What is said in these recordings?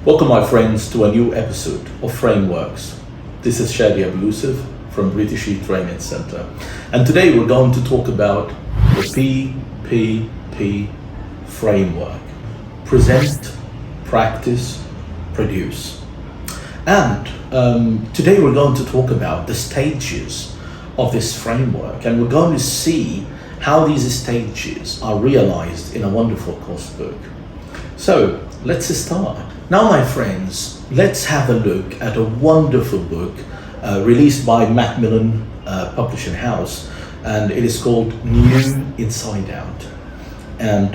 Welcome, my friends, to a new episode of Frameworks. This is Shadi Abou from British E-Training Center. And today we're going to talk about the PPP framework. Present, practice, produce. And today we're going to talk about the stages of this framework, and we're going to see how these stages are realized in a wonderful course book. So let's start. Now, my friends, let's have a look at a wonderful book released by Macmillan Publishing House, and it is called New Inside Out. And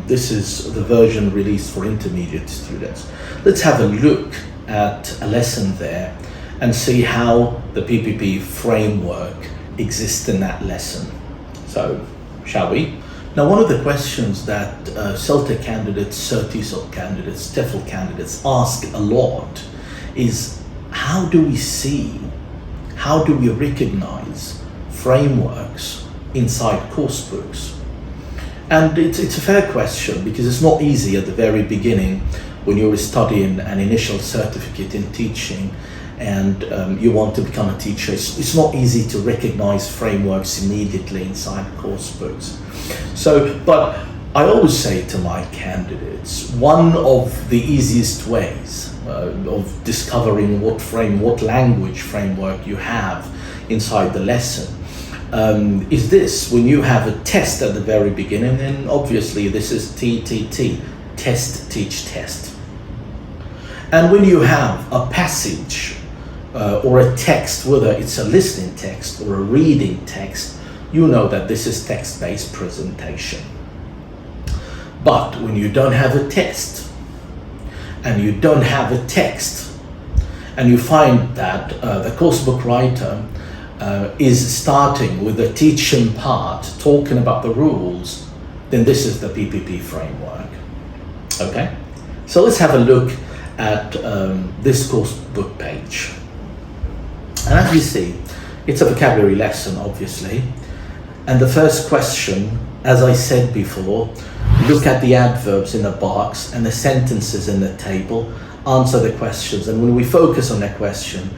this is the version released for intermediate students. Let's have a look at a lesson there and see how the PPP framework exists in that lesson. So, shall we? Now, one of the questions that CELTA candidates, CERTESOL candidates, TEFL candidates ask a lot is, how do we see, how do we recognize frameworks inside course books? And it's a fair question, because it's not easy at the very beginning when you're studying an initial certificate in teaching and you want to become a teacher. It's not easy to recognize frameworks immediately inside course books. So, but I always say to my candidates, one of the easiest ways of discovering what language framework you have inside the lesson is this: when you have a test at the very beginning, and obviously this is TTT, test, teach, test. And when you have a passage or a text, whether it's a listening text or a reading text, you know that this is text-based presentation. But when you don't have a test and you don't have a text, and you find that the coursebook writer is starting with the teaching part, talking about the rules, then this is the PPP framework. Okay? So let's have a look at this coursebook page. And as you see, it's a vocabulary lesson, obviously. And the first question, as I said before, look at the adverbs in the box and the sentences in the table, answer the questions. And when we focus on the question,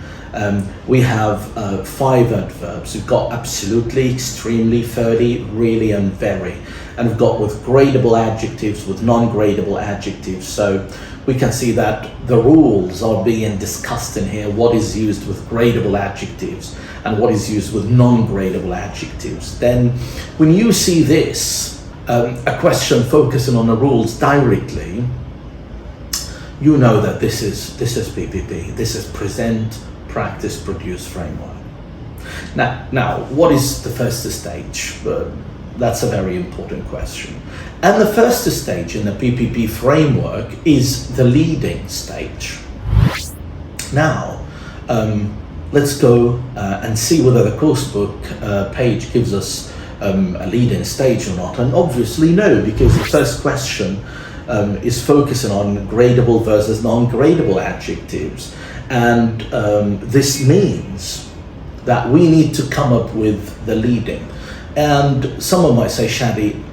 we have 5 adverbs. We've got absolutely, extremely, fairly, really, and very. And we've got with gradable adjectives, with non-gradable adjectives. So we can see that the rules are being discussed in here, what is used with gradable adjectives and what is used with non-gradable adjectives. Then when you see this, a question focusing on the rules directly, you know that this is PPP. This is present, practice, produce framework. Now, what is the first stage? That's a very important question. And the first stage in the PPP framework is the leading stage. Now, let's go and see whether the coursebook page gives us a leading stage or not. And obviously no, because the first question is focusing on gradable versus non-gradable adjectives. And this means that we need to come up with the leading. And someone might say, Shadi,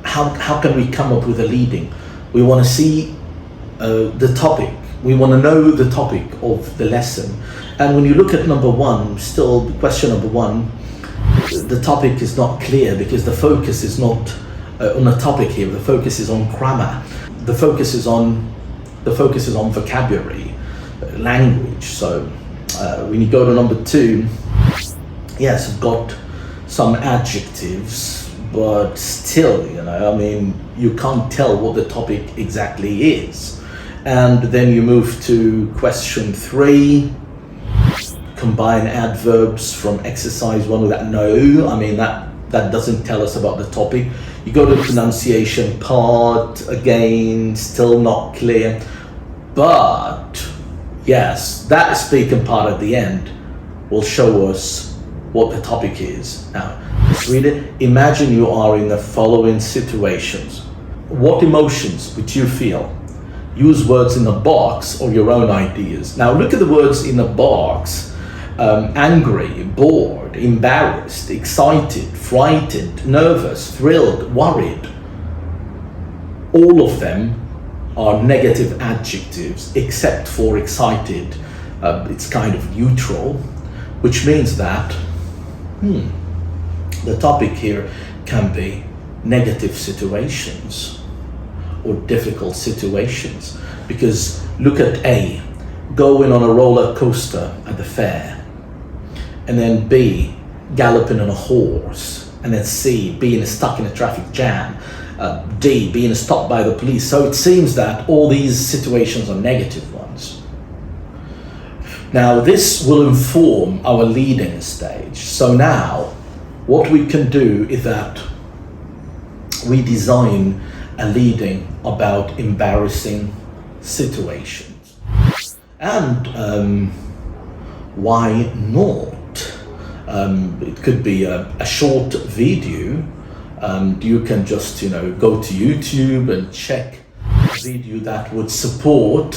how can we come up with a leading? We want to see the topic. We want to know the topic of the lesson. And when you look at number 1, still question number 1, the topic is not clear because the focus is not on the topic here. The focus is on grammar. The focus is on vocabulary, language. So when you go to number 2, yes, we've got some adjectives, but still, you can't tell what the topic exactly is. And then you move to question 3, combine adverbs from exercise 1 with that. No, that doesn't tell us about the topic. You go to the pronunciation part, again, still not clear. But yes, that speaking part at the end will show us what the topic is. Now, let's read it. Imagine you are in the following situations. What emotions would you feel? Use words in the box or your own ideas. Now, look at the words in the box. Angry, bored, embarrassed, excited, frightened, nervous, thrilled, worried. All of them are negative adjectives, except for excited. It's kind of neutral, which means that the topic here can be negative situations or difficult situations. Because look at A, going on a roller coaster at the fair, and then B, galloping on a horse, and then C, being stuck in a traffic jam, D, being stopped by the police. So it seems that all these situations are negative ones. Now this will inform our leading stage. So now what we can do is that we design a leading about embarrassing situations. And why not? It could be a short video. You can just, go to YouTube and check a video that would support,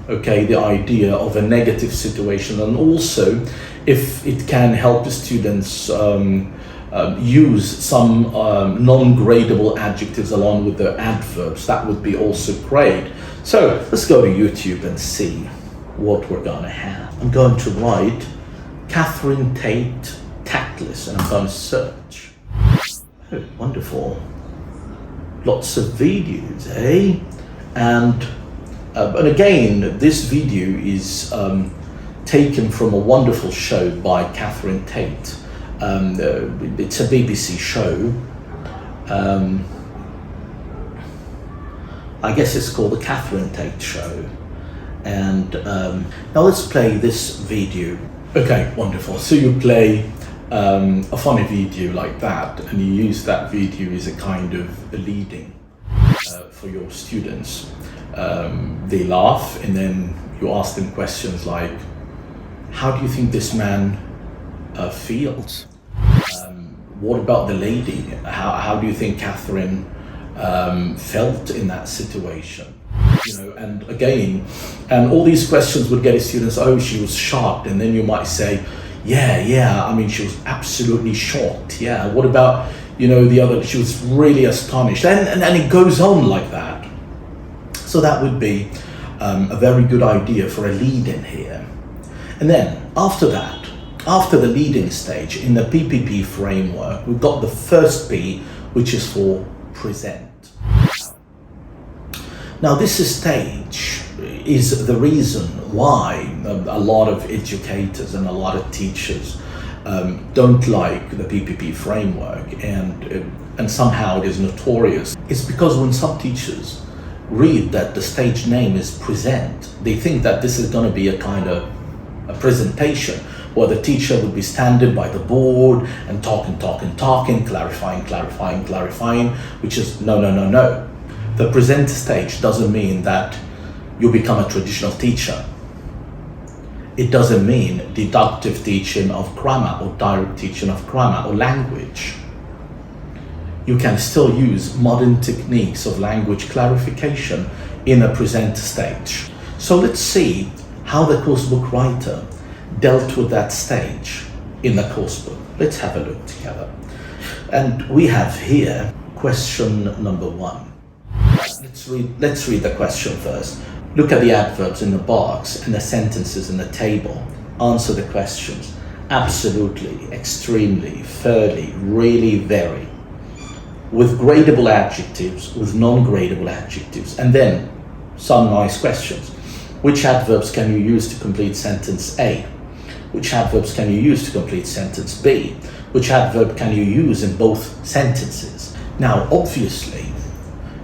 the idea of a negative situation, and also if it can help the students use some non-gradable adjectives along with the adverbs, that would be also great. So let's go to YouTube and see what we're gonna have. I'm going to write Catherine Tate tactless, and I'm going to search. Oh, wonderful. Lots of videos, eh? And again, this video is taken from a wonderful show by Catherine Tate. It's a BBC show. I guess it's called the Catherine Tate Show. And now let's play this video. Okay, wonderful. So you play a funny video like that, and you use that video as a kind of a leading for your students. They laugh, and then you ask them questions like, how do you think this man feels? What about the lady? How do you think Catherine felt in that situation? And again, and all these questions would get the students, oh, she was shocked, and then you might say, yeah, I mean, she was absolutely shocked. Yeah, what about, the other, she was really astonished, and it goes on like that. So that would be a very good idea for a lead-in here. And then after that, after the leading stage in the PPP framework, we've got the first P, which is for present. Now this stage is the reason why a lot of educators and a lot of teachers don't like the PPP framework, and somehow it is notorious. It's because when some teachers read that the stage name is present, they think that this is going to be a kind of a presentation where the teacher would be standing by the board and talking, clarifying, which is no. The present stage doesn't mean that you become a traditional teacher. It doesn't mean deductive teaching of grammar or direct teaching of grammar or language. You can still use modern techniques of language clarification in a present stage. So let's see how the coursebook writer dealt with that stage in the coursebook. Let's have a look together. And we have here question number 1. Let's read the question first. Look at the adverbs in the box and the sentences in the table. Answer the questions. Absolutely, extremely, fairly, really, very. With gradable adjectives, with non-gradable adjectives. And then some nice questions. Which adverbs can you use to complete sentence A? Which adverbs can you use to complete sentence B? Which adverb can you use in both sentences? Now, obviously,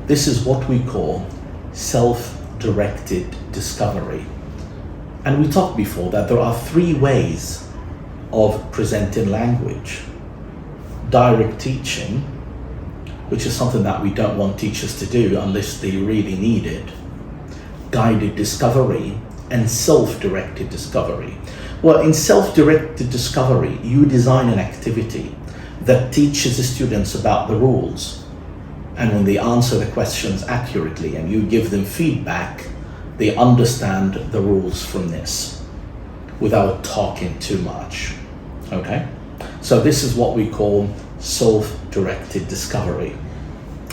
this is what we call self-directed discovery. And we talked before that there are 3 ways of presenting language. Direct teaching, which is something that we don't want teachers to do unless they really need it. Guided discovery and self-directed discovery. Well, in self-directed discovery, you design an activity that teaches the students about the rules. And when they answer the questions accurately and you give them feedback, they understand the rules from this without talking too much. Okay? So this is what we call self-directed discovery.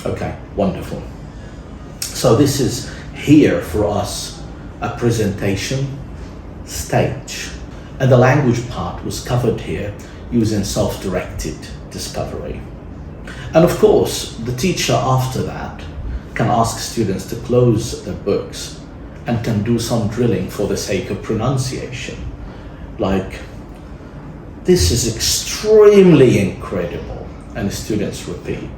Okay, wonderful. So this is here for us a presentation stage. And the language part was covered here using self-directed discovery. And of course, the teacher after that can ask students to close their books and can do some drilling for the sake of pronunciation. Like, this is extremely incredible, and the students repeat.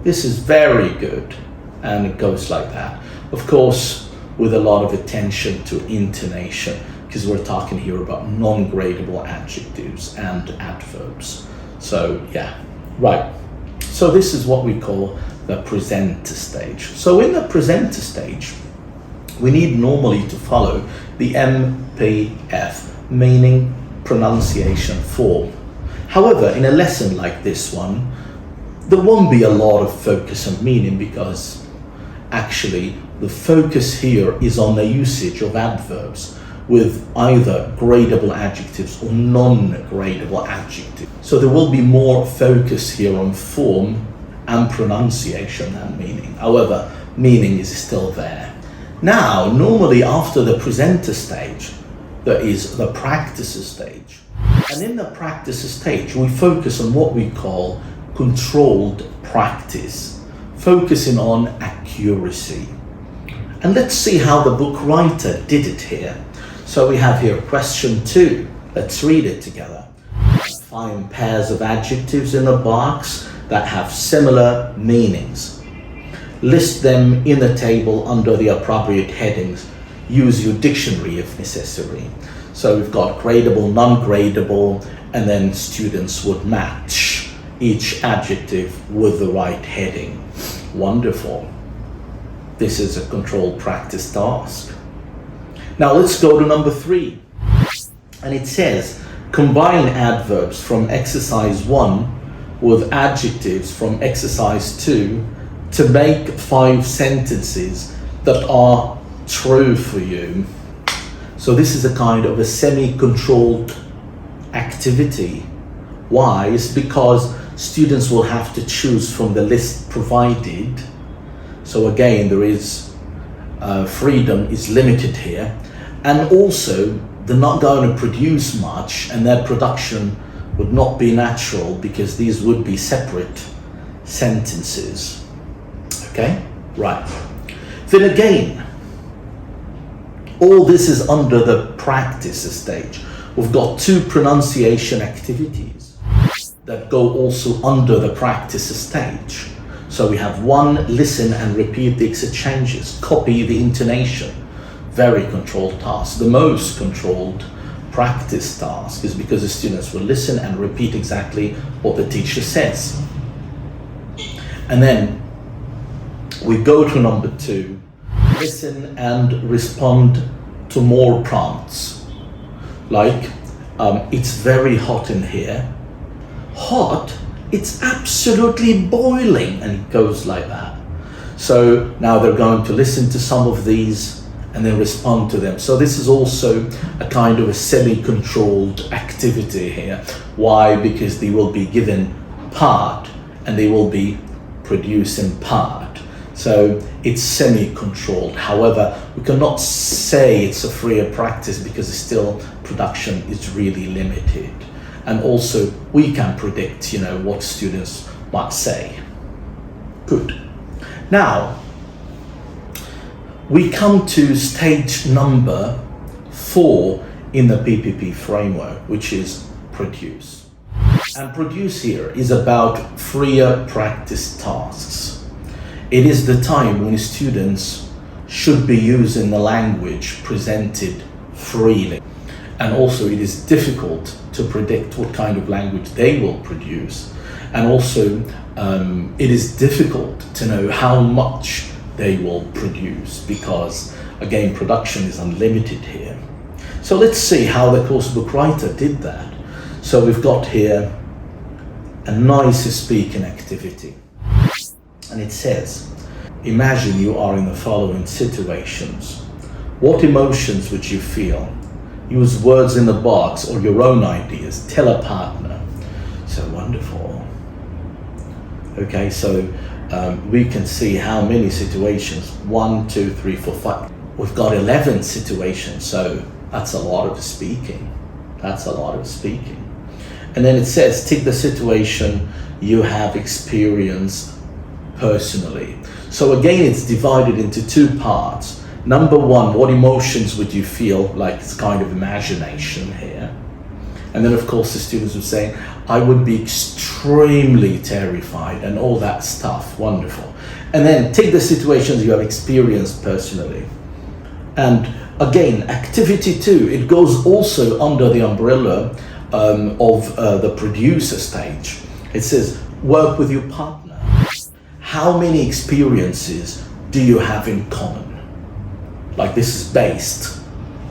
This is very good, and it goes like that. Of course, with a lot of attention to intonation, because we're talking here about non-gradable adjectives and adverbs. So yeah, right. So this is what we call the presenter stage. So in the presenter stage, we need normally to follow the MPF, meaning, pronunciation, form. However, in a lesson like this one, there won't be a lot of focus on meaning, because actually the focus here is on the usage of adverbs with either gradable adjectives or non-gradable adjectives. So there will be more focus here on form and pronunciation than meaning. However, meaning is still there. Now, normally after the presenter stage, there is the practice stage. And in the practice stage, we focus on what we call controlled practice, focusing on accuracy. And let's see how the book writer did it here. So we have here question 2. Let's read it together. Find pairs of adjectives in a box that have similar meanings. List them in a table under the appropriate headings. Use your dictionary if necessary. So we've got gradable, non-gradable, and then students would match each adjective with the right heading. Wonderful. This is a controlled practice task. Now let's go to number 3. And it says, combine adverbs from exercise 1 with adjectives from exercise 2 to make 5 sentences that are true for you. So this is a kind of a semi-controlled activity. Why? It's because students will have to choose from the list provided. So again, there is freedom is limited here, and also they're not going to produce much, and their production would not be natural because these would be separate sentences. Okay, right. Then again, all this is under the practice stage. We've got 2 pronunciation activities that go also under the practice stage. So we have 1, listen and repeat the exchanges, copy the intonation. Very controlled task. The most controlled practice task is because the students will listen and repeat exactly what the teacher says. And then we go to number 2, listen and respond to more prompts. Like, it's very hot in here. Hot? It's absolutely boiling, and it goes like that. So now they're going to listen to some of these and then respond to them. So this is also a kind of a semi-controlled activity here. Why? Because they will be given part and they will be producing part. So it's semi-controlled. However, we cannot say it's a freer practice because still production is really limited. And also we can predict, what students might say. Good. Now, we come to stage number 4 in the PPP framework, which is produce. And produce here is about freer practice tasks. It is the time when students should be using the language presented freely. And also it is difficult to predict what kind of language they will produce. And also it is difficult to know how much they will produce because, again, production is unlimited here. So let's see how the coursebook writer did that. So we've got here a nice speaking activity. And it says, imagine you are in the following situations. What emotions would you feel? Use words in the box or your own ideas. Tell a partner. So wonderful. Okay, so we can see how many situations, 1, 2, 3, 4, 5. We've got 11 situations, so that's a lot of speaking. That's a lot of speaking. And then it says, tick the situation you have experienced personally. So again, it's divided into two parts. Number one, what emotions would you feel? Like it's kind of imagination here. And then of course the students would say, I would be extremely terrified and all that stuff, wonderful. And then take the situations you have experienced personally. And again, activity 2, it goes also under the umbrella of the producer stage. It says, work with your partner. How many experiences do you have in common? Like this is based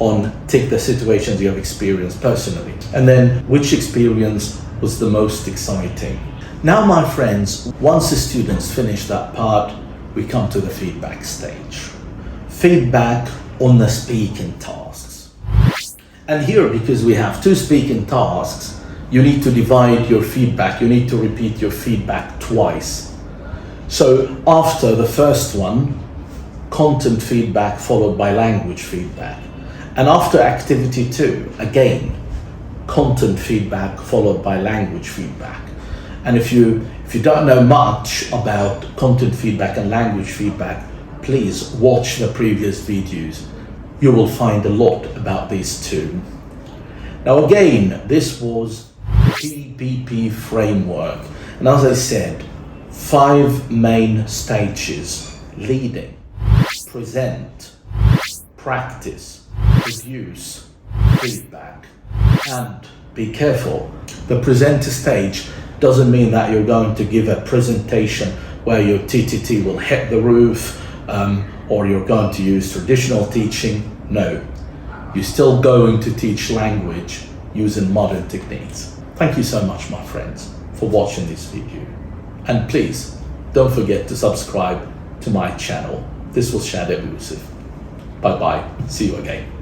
on take the situations you have experienced personally. And then which experience was the most exciting? Now, my friends, once the students finish that part, we come to the feedback stage. Feedback on the speaking tasks. And here, because we have 2 speaking tasks, you need to divide your feedback. You need to repeat your feedback twice. So after the first one, content feedback followed by language feedback. And after activity 2, again, content feedback followed by language feedback. And if you don't know much about content feedback and language feedback, please watch the previous videos. You will find a lot about these two. Now again, this was the PPP framework. And as I said, 5 main stages: leading, present, practice, produce, feedback. And be careful, the presenter stage doesn't mean that you're going to give a presentation where your TTT will hit the roof, or you're going to use traditional teaching. No, you're still going to teach language using modern techniques. Thank you so much, my friends, for watching this video. And please, don't forget to subscribe to my channel. This was Shadi Abou Youssef. Bye-bye. See you again.